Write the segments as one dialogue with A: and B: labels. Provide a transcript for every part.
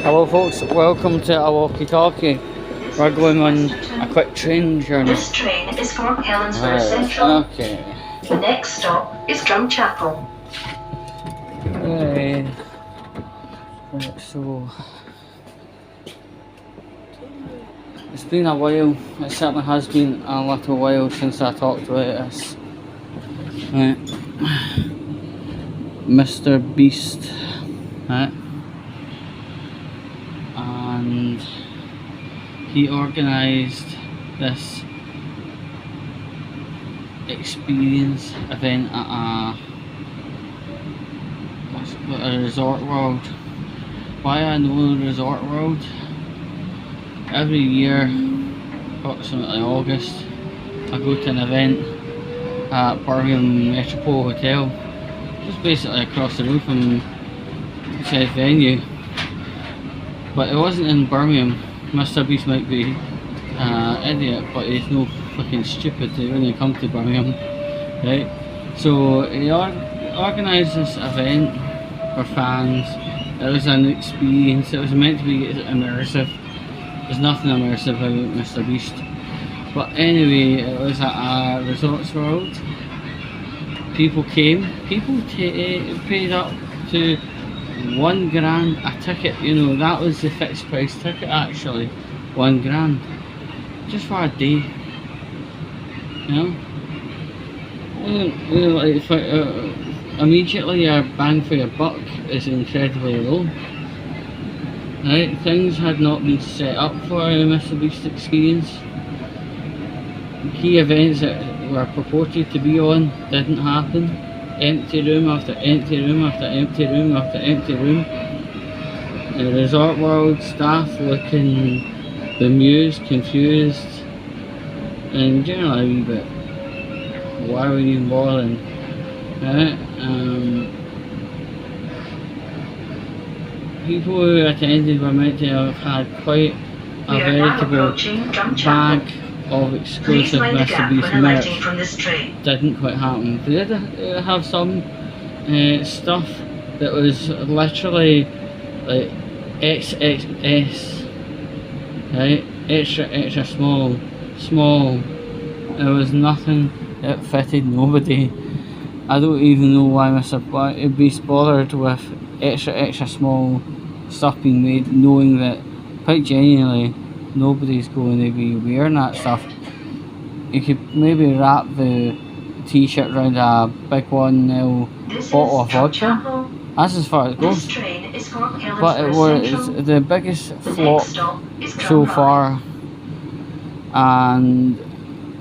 A: Hello folks, welcome to a Walkie talkie. We're going on a quick train journey.
B: This train is for Helensburgh Central.
A: Okay.
B: The next stop is Drumchapel.
A: Right, so it's been a while. It certainly has been a little while since I talked about this. Right. Mr. Beast. Right. And he organised this experience event at a resort world. Why I know Resort World? Every year, approximately August, I go to an event at Birmingham Metropole Hotel, just basically across the road from said venue. But it wasn't in Birmingham. Mr. Beast might be idiot, but he's no fucking stupid when he come to Birmingham, right? So he organised this event for fans. It was an experience. It was meant to be immersive. There's nothing immersive about Mr. Beast. But anyway, it was at a Resorts World. People came. People paid up to £1 grand a ticket. You know, that was the fixed price ticket actually. £1 grand. Just for a day. You know, like immediately your bang for your buck is incredibly low. Right, things had not been set up for a Mr. Beast experience. Key events that were purported to be on didn't happen. Empty room after empty room after empty room after empty room. The Resort World staff looking bemused, confused, and generally a wee bit, why are we even bothering? Right? People who attended were meant to have had quite a veritable bag of exclusive Mr. Beast merch. Didn't quite happen. They did have some stuff that was literally like XXS, right? Extra small. There was nothing that fitted nobody. I don't even know why Mr. Beast bothered with extra small stuff being made, knowing that quite genuinely nobody's going to be wearing that stuff. You could maybe wrap the t-shirt around a big 1-nil bottle of vodka. That's as far as it goes. But it was the biggest flop so far, and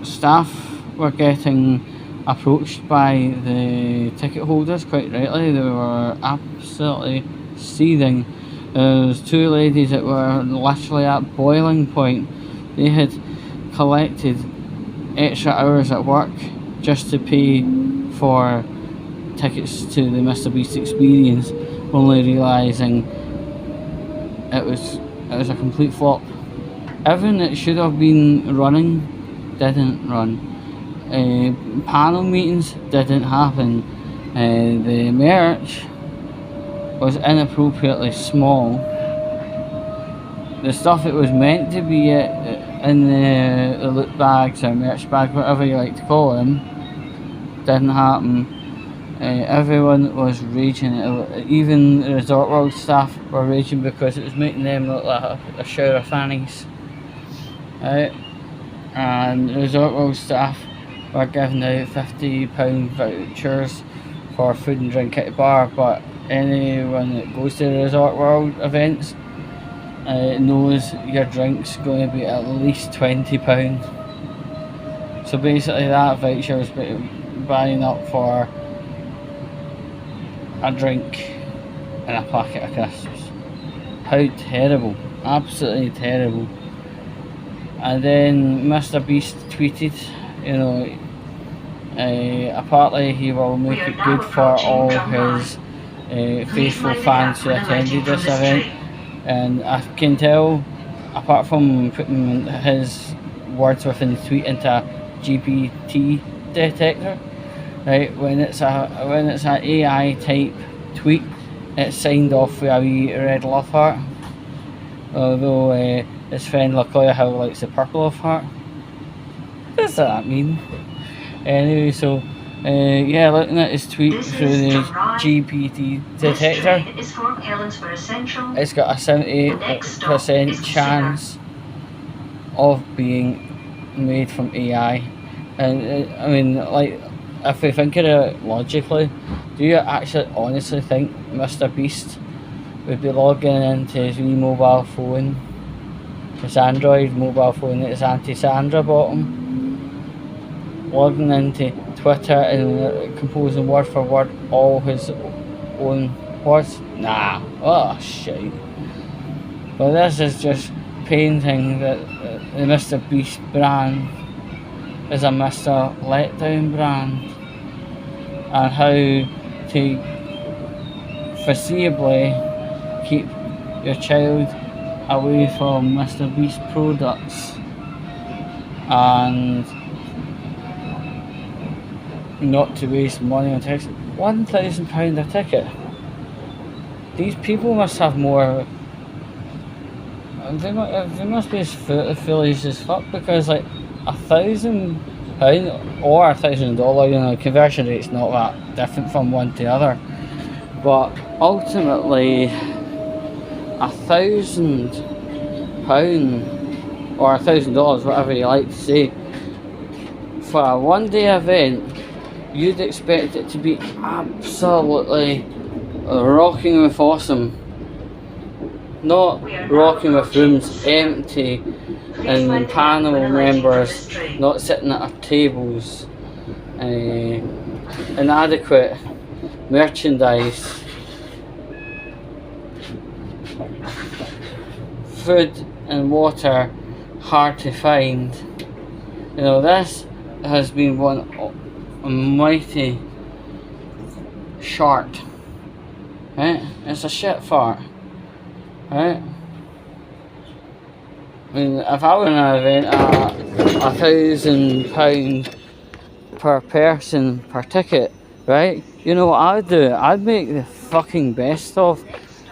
A: staff were getting approached by the ticket holders quite rightly. They were absolutely seething. There was two ladies that were literally at boiling point. They had collected extra hours at work just to pay for tickets to the Mr. Beast experience, only realising it was a complete flop. Everything that should have been running didn't run. Panel meetings didn't happen. The merch was inappropriately small. The stuff that was meant to be in the loot bags or merch bag, whatever you like to call them, didn't happen. Everyone was raging. Even the Resort World staff were raging because it was making them look like a shower of fannies. Right? And the Resort World staff were giving out £50 vouchers for food and drink at the bar, but anyone that goes to the Resort World events knows your drink's going to be at least £20. So basically that voucher was buying up for a drink and a packet of crisps. How terrible, absolutely terrible. And then Mr. Beast tweeted, you know, apparently he will make it good for all his faithful fans who attended this event. And I can tell, apart from putting his words within the tweet into a GPT detector, right, when it's a AI type tweet, it's signed off with a wee red love heart. Although his friend Latoya Hill likes the purple of heart. What does that mean? Anyway, so yeah, looking at his tweet
B: This
A: through
B: is
A: the
B: to ride.
A: GPT
B: This
A: detector,
B: train is for Helensburgh Central.
A: it's got a
B: The next stop
A: 78%
B: is
A: chance of being made from AI. And I mean, like, if we think of it logically, do you actually honestly think Mr. Beast would be logging into his wee mobile phone, his Android mobile phone that is anti-Sandra bottom, logging into Twitter and composing word for word all his own words? Nah, oh shit. But this is just painting that the Mr. Beast brand is a Mr. Letdown brand, and how to foreseeably keep your child away from Mr. Beast products and not to waste money on tickets. £1,000 a ticket. These people must have more. They must be as foolish as fuck, because like £1,000 or $1,000, you know, conversion rate's not that different from one to the other. But ultimately, £1,000 or $1,000, whatever you like to say, for a one-day event, you'd expect it to be absolutely rocking with awesome. Not rocking with rooms empty and panel members not sitting at our tables, inadequate merchandise, food and water hard to find. You know, this has been one mighty shart, right? It's a shit fart, right? I mean, if I were in an event at £1,000 per person per ticket, right? You know what I'd do? I'd make the fucking best of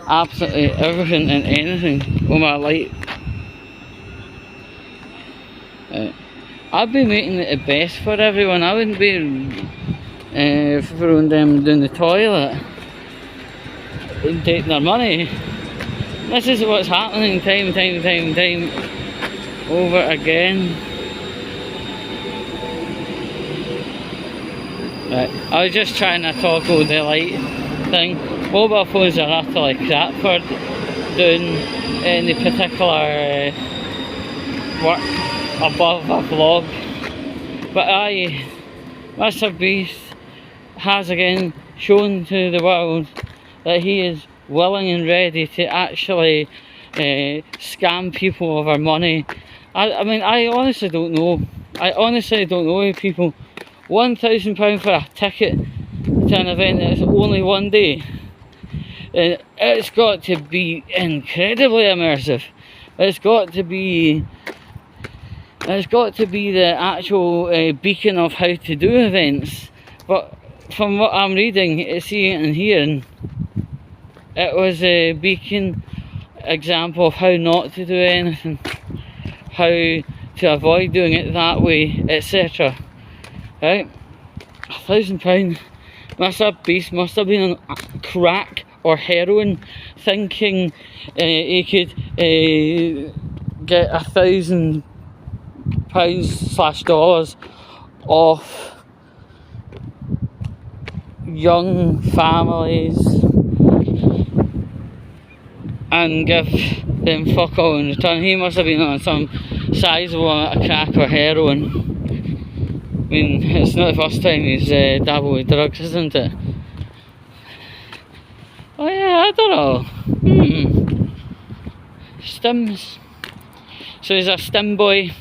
A: absolutely everything and anything with my light. I'd be making it the best for everyone. I wouldn't be throwing them down the toilet and taking their money. This is what's happening time over again. Right, I was just trying to toggle the light thing. Mobile phones are utterly crap for doing any particular work above a vlog. But Mr. Beast has again shown to the world that he is willing and ready to actually scam people over money. I mean, I honestly don't know. People. £1,000 for a ticket to an event that's only one day. It's got to be incredibly immersive. It's got to be the actual beacon of how to do events. But from what I'm reading, seeing and hearing, it was a beacon example of how not to do anything, how to avoid doing it that way, etc. Right? £1,000. Mr. Beast must have been on crack or heroin, thinking he could get £1,000/dollars off young families and give them fuck all in return. He must have been on some sizable amount of crack or heroin. I mean, it's not the first time he's dabbled with drugs, isn't it? Oh yeah, I don't know. Stims. So he's a stim boy.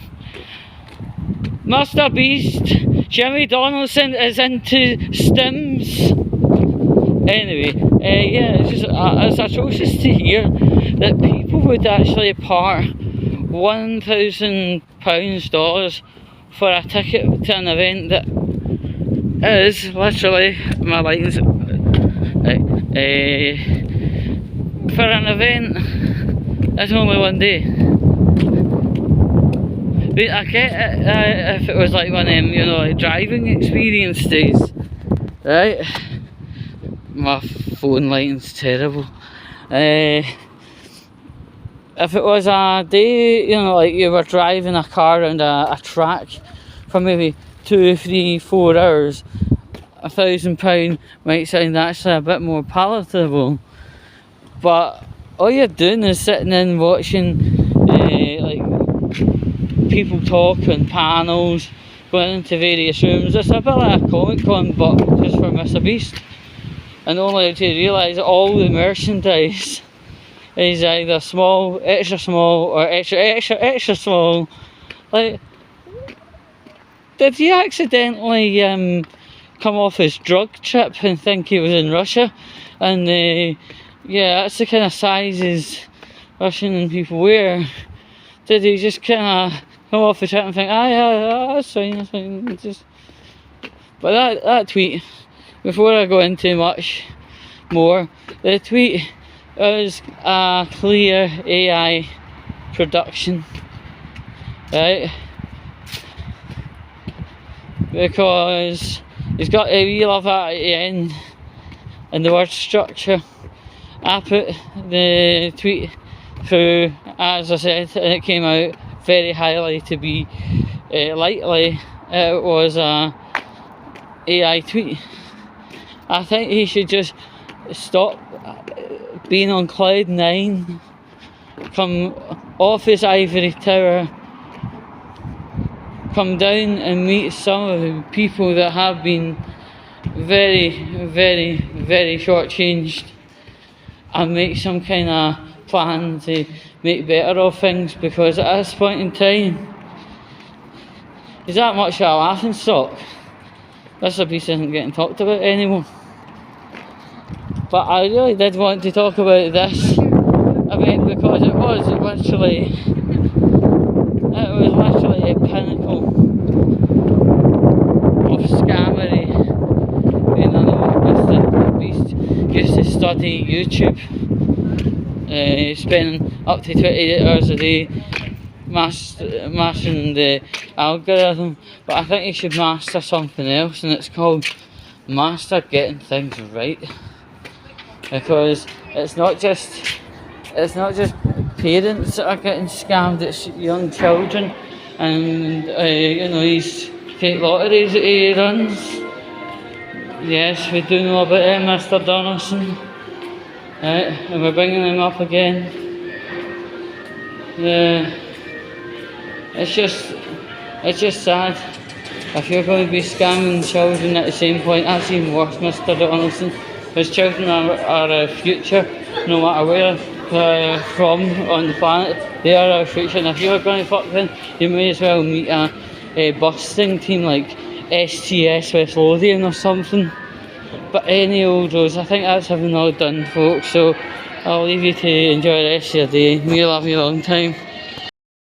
A: Mr. Beast, Jimmy Donaldson is into stims. Anyway, yeah, it's atrocious to hear that people would actually part £1,000 for a ticket to an event that is literally my lines. For an event That's only one day. But I get it if it was like one of them, you know, like driving experience days, right? My phone lighting's terrible. If it was a day, you know, like you were driving a car around a track for maybe 2, 3, 4 hours, £1,000 might sound actually a bit more palatable. But all you're doing is sitting in watching like people talk on panels, going into various rooms. It's a bit like a Comic Con, but just for Mr. Beast. And only to realise that all the merchandise is either small, extra small, or extra small. Like, did he accidentally come off his drug trip and think he was in Russia? And yeah, that's the kind of sizes Russian people wear. Did he just kind of come off the trip and think, yeah, that's fine. But that tweet, before I go into much more, the tweet is a clear AI production, right? Because he's got a wee love at the end and the word structure. I put the tweet through, as I said, and it came out very highly to be likely it was a AI tweet. I think he should just stop being on cloud 9, come off his ivory tower, come down and meet some of the people that have been very, very, very shortchanged, and make some kind of plan to make better of things, because at this point in time, he's that much of a laughing stock. Mr. Beast isn't getting talked about anymore. But I really did want to talk about this event because it was literally a pinnacle of scammery. You know, Mr. Beast used to study YouTube, spending up to 28 hours a day mastering the algorithm. But I think he should master something else, and it's called master getting things right. Because it's not just parents that are getting scammed, it's young children, and you know, these fake lotteries that he runs. Yes, we do know about him, Mr. Donaldson, right? And we're bringing him up again. Yeah, it's just sad. If you're going to be scamming children at the same point, that's even worse, Mr. Donaldson. Because children are our future, no matter where from on the planet. They are our future, and if you're going to fuck them, you may as well meet a busting team like STS West Lothian or something. But any old roads, I think that's having all done, folks. So I'll leave you to enjoy the rest of your day. May you love you a long time.